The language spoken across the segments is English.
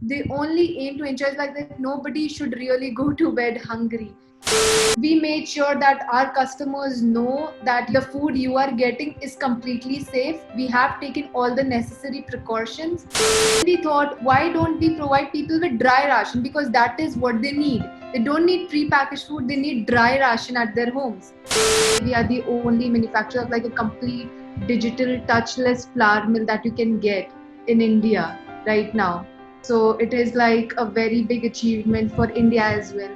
They only aim to ensure like that nobody should really go to bed hungry. We made sure that our customers know that the food you are getting is completely safe. We have taken all the necessary precautions. We thought, why don't we provide people with dry ration, because that is what they need. They don't need pre-packaged food, they need dry ration at their homes. We are the only manufacturer of like a complete digital touchless flour mill that you can get in India right now. So it is like a very big achievement for India as well.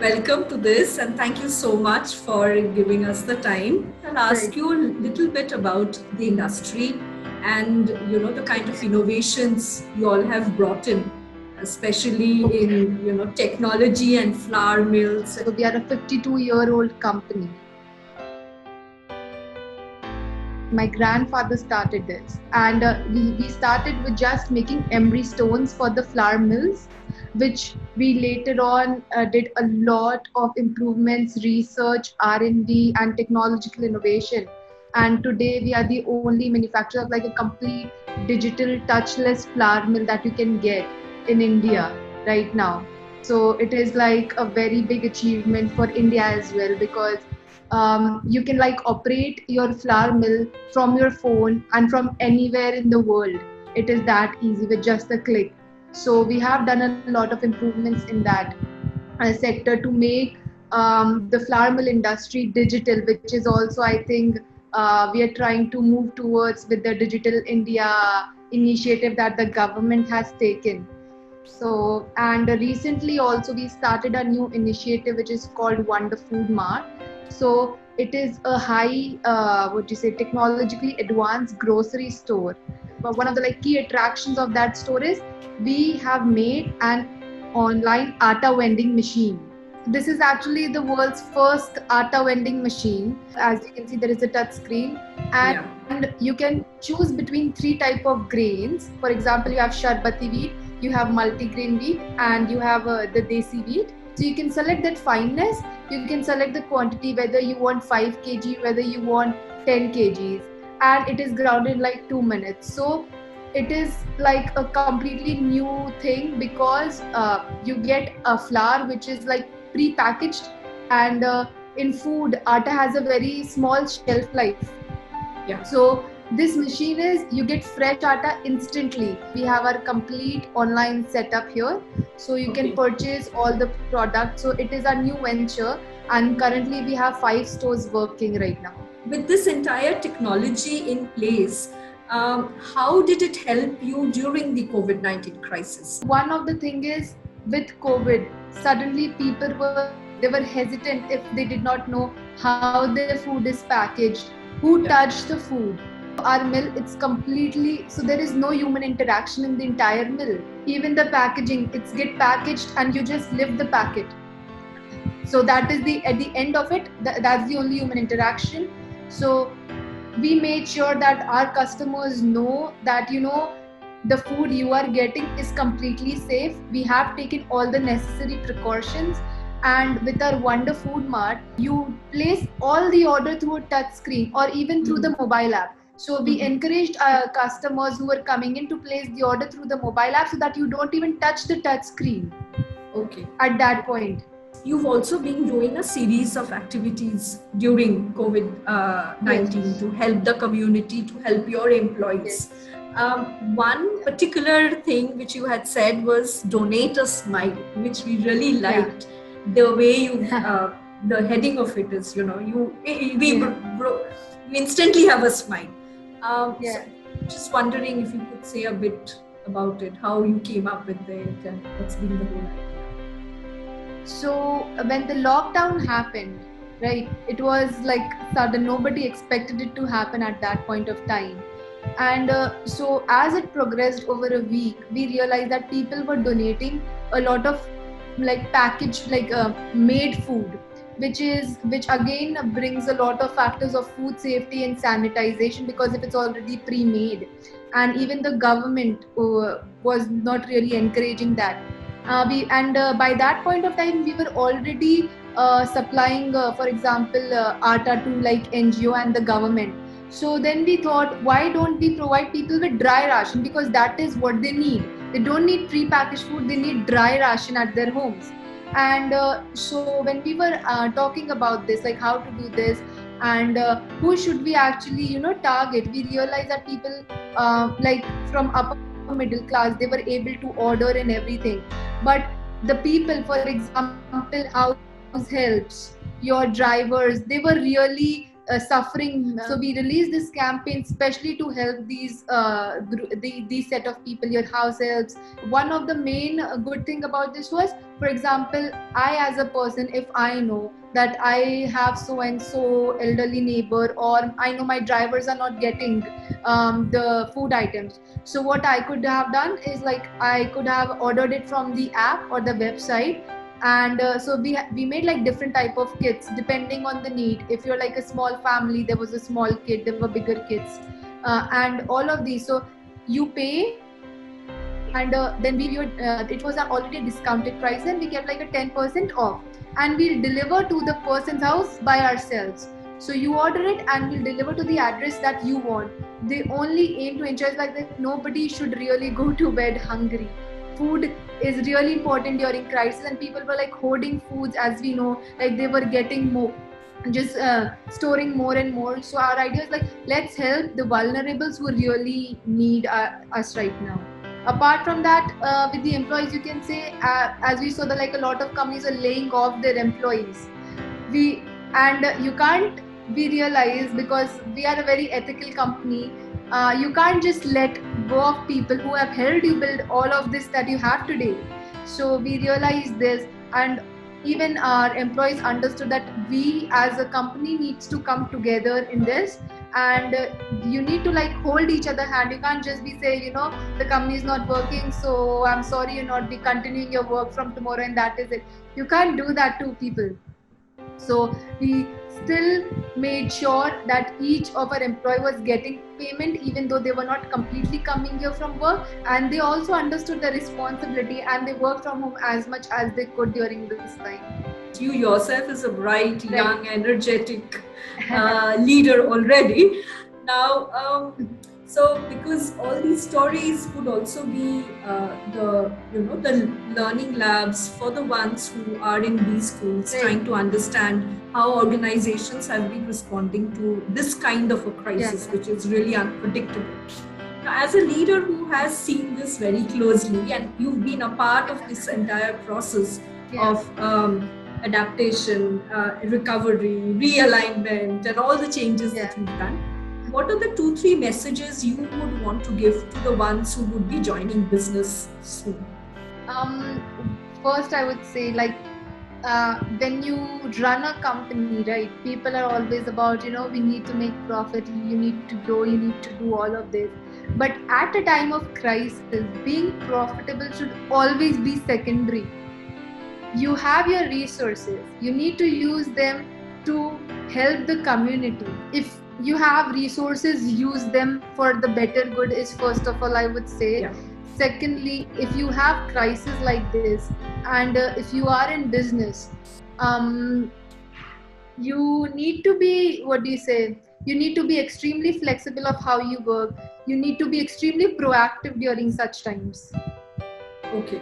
Welcome to this, and thank you so much for giving us the time. I'll ask you a little bit about the industry and the kind of innovations you all have brought in, especially in technology and flour mills. So we are a 52-year-old company. My grandfather started this, and we started with just making emery stones for the flour mills, which we later on did a lot of improvements, research, R&D, and technological innovation. And today we are the only manufacturer of like a complete digital touchless flour mill that you can get in India right now. So it is like a very big achievement for India as well, because you can like operate your flour mill from your phone and from anywhere in the world. It is that easy with just a click. So we have done a lot of improvements in that sector to make the flour mill industry digital, which is also, I think, we are trying to move towards with the Digital India initiative that the government has taken. So, and recently also we started a new initiative which is called Wonder Food Mart. So it is a high, technologically advanced grocery store. But one of the like key attractions of that store is we have made an online atta vending machine. This is actually the world's first atta vending machine. As you can see, there is a touch screen, and you can choose between three type of grains. For example, you have sharbati wheat, you have multigrain wheat, and you have the desi wheat. So you can select that fineness, you can select the quantity, whether you want 5 kg, whether you want 10 kgs, and it is grounded in like 2 minutes. So it is like a completely new thing, because you get a flour which is like pre-packaged, and in food, atta has a very small shelf life. So this machine is, you get fresh atta instantly. We have our complete online setup here, so you can purchase all the products. So it is a new venture, and currently we have 5 stores working right now. With this entire technology in place, how did it help you during the COVID-19 crisis? One of the thing is, with COVID, suddenly people they were hesitant if they did not know how their food is packaged, who touched the food. Our mill, it's completely, so there is no human interaction in the entire mill. Even the packaging, it's get packaged and you just lift the packet. So that is the, at the end of it, that's the only human interaction. So we made sure that our customers know that the food you are getting is completely safe. We have taken all the necessary precautions, and with our Wonder Food Mart, you place all the order through a touch screen or even through the mobile app. So we encouraged our customers who were coming in to place the order through the mobile app, so that you don't even touch the touch screen. At that point. You've also been doing a series of activities during COVID-19 to help the community, to help your employees. One particular thing which you had said was donate a smile, which we really liked. The way you, the heading of it is, you instantly have a smile. So just wondering if you could say a bit about it, how you came up with it and what's been the whole idea. So when the lockdown happened, right? It was like sudden, nobody expected it to happen at that point of time. And so as it progressed over a week, we realized that people were donating a lot of like packaged, like made food, which again brings a lot of factors of food safety and sanitization, because if it's already pre-made, and even the government was not really encouraging that. By that point of time, we were already supplying, for example, atta to like NGO and the government. So then we thought, why don't we provide people with dry ration, because that is what they need. They don't need pre-packaged food; they need dry ration at their homes. And so when we were talking about this, like how to do this, and who should we actually target, we realized that people like from upper middle class, they were able to order and everything. But the people, for example, house helps, your drivers, they were really suffering. So we released this campaign especially to help these set of people, your house helps. One of the main good thing about this was, for example, I as a person, if I know that I have so and so elderly neighbor, or I know my drivers are not getting the food items, so what I could have done is like I could have ordered it from the app or the website. And so we made like different type of kits depending on the need. If you're like a small family, there was a small kit, there were bigger kits, and all of these. So you pay, and then it was already a discounted price, and we kept like a 10% off, and we'll deliver to the person's house by ourselves. So you order it and we'll deliver to the address that you want. They only aim to ensure like that nobody should really go to bed hungry. Food is really important during crisis, and people were like hoarding foods, as we know, like they were getting more, just storing more and more. So our idea is like, let's help the vulnerables who really need us right now. Apart from that, with the employees, you can say, as we saw that like a lot of companies are laying off their employees. We and you can't, we realize, because we are a very ethical company, you can't just let go of people who have helped you build all of this that you have today. So we realized this, and even our employees understood that we as a company needs to come together in this. And you need to like hold each other hand. You can't just be say, the company is not working, so I'm sorry, you're not be continuing your work from tomorrow and that is it. You can't do that to people. So we still made sure that each of our employee was getting payment, even though they were not completely coming here from work, and they also understood the responsibility, and they worked from home as much as they could during this time. You yourself is a bright, young, energetic leader already. Now, so because all these stories would also be the learning labs for the ones who are in these schools, trying to understand how organizations have been responding to this kind of a crisis, which is really unpredictable. Now, as a leader who has seen this very closely, and you've been a part of this entire process of adaptation, recovery, realignment, and all the changes that you've done, what are the 2-3 messages you would want to give to the ones who would be joining business soon? First, I would say, like, when you run a company, right, people are always about, we need to make profit, you need to grow, you need to do all of this. But at a time of crisis, being profitable should always be secondary. You have your resources, you need to use them to help the community. If you have resources, use them for the better good is first of all, I would say. Secondly, if you have crisis like this, and if you are in business, you need to be, you need to be extremely flexible of how you work. You need to be extremely proactive during such times. Okay.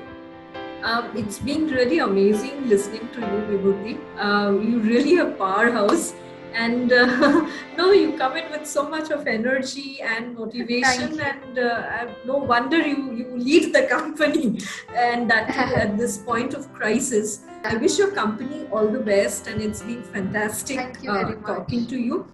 It's been really amazing listening to you, Vibhuti. You're really a powerhouse, and no, you come in with so much of energy and motivation, and no wonder you lead the company, and that at this point of crisis. I wish your company all the best, and it's been fantastic talking to you.